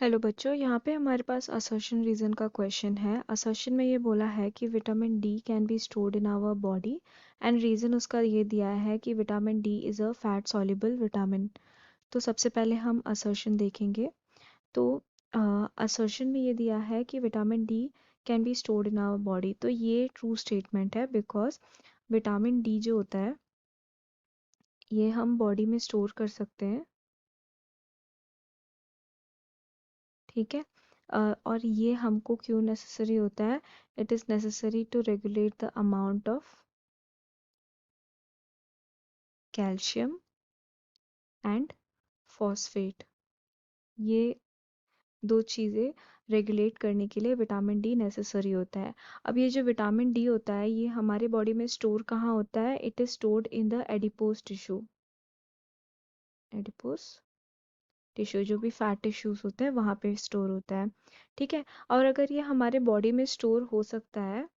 Hello बच्चों, यहाँ पे हमारे पास असर्शन रीजन का क्वेश्चन है। असर्शन में ये बोला है कि vitamin D can be stored in our body and reason उसका ये दिया है कि vitamin D is a fat soluble vitamin. तो सबसे पहले हम असर्शन देखेंगे। तो असर्शन में ये दिया है कि vitamin D can be stored in our body, तो ये ट्रू स्टेटमेंट है बिकॉज विटामिन डी जो होता है ये हम बॉडी में स्टोर कर सकते हैं। ठीक है। और ये हमको क्यों नेसेसरी होता है? It is necessary to regulate the amount of calcium and phosphate. ये दो चीज़ें रेगुलेट करने के लिए विटामिन डी नेसेसरी होता है। अब ये जो विटामिन डी होता है ये हमारे बॉडी में स्टोर कहाँ होता है? It is stored in the adipose tissue. Adipose tissue जो भी फैट टिश्यूज होते हैं वहाँ पे स्टोर होता है। ठीक है। और अगर ये हमारे बॉडी में स्टोर हो सकता है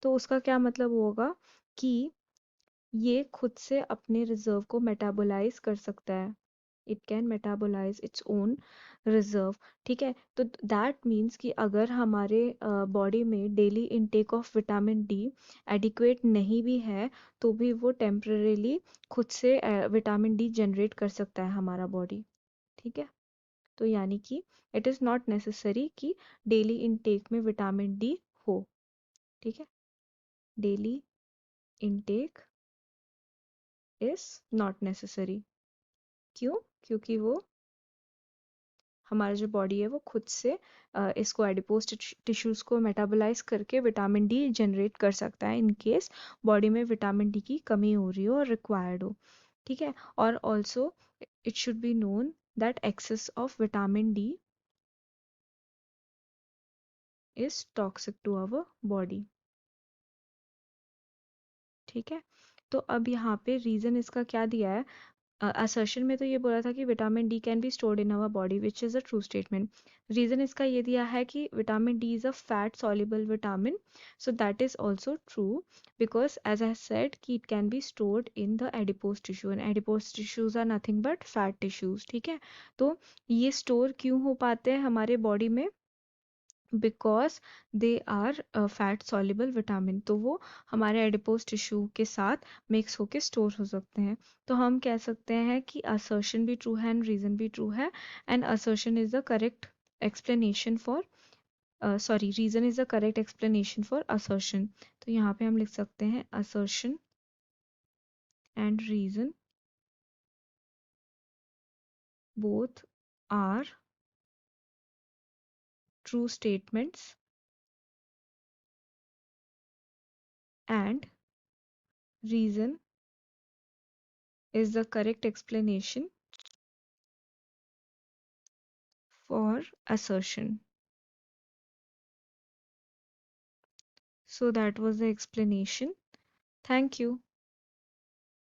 तो उसका क्या मतलब होगा कि ये खुद से अपने रिजर्व को मेटाबोलाइज कर सकता है। It can metabolise its own reserve. ठीक है। तो दैट मीन्स कि अगर हमारे बॉडी में daily intake of vitamin D adequate नहीं भी है तो भी वो टेम्परेली खुद से विटामिन डी जनरेट कर सकता है हमारा बॉडी। ठीक है। तो यानी कि इट इज़ नॉट नेसेसरी कि डेली इनटेक में विटामिन डी हो। ठीक है। Daily intake is not necessary. क्यों? क्योंकि वो हमारा जो बॉडी है वो खुद से इसको एडिपोज टिश्यूज को मेटाबोलाइज करके विटामिन डी जनरेट कर सकता है इन केस बॉडी में विटामिन डी की कमी हो रही हो और रिक्वायर्ड हो। ठीक है। और also it should be known that excess of vitamin D is toxic to our body. ठीक है। तो अब यहाँ पे रीजन इसका क्या दिया है? असर्शन में तो ये बोला था कि vitamin D can be stored in our body which is a true statement. Reason इसका ये दिया है कि vitamin D is a fat soluble vitamin, so that is also true because as I said कि it can be stored in the adipose tissue and adipose tissues are nothing but fat tissues. ठीक है। तो ये store क्यों हो पाते हैं हमारे बॉडी में? Because they are fat soluble vitamin, तो वो हमारे एडिपोज टिश्यू के साथ मिक्स होके स्टोर हो सकते हैं। तो हम कह सकते हैं कि असर्शन भी ट्रू है एंड रीजन भी ट्रू है and assertion is the correct explanation for sorry reason is the correct explanation for assertion. तो यहाँ पे हम लिख सकते हैं assertion and reason both are true statements and reason is the correct explanation for assertion. So that was the explanation. Thank you.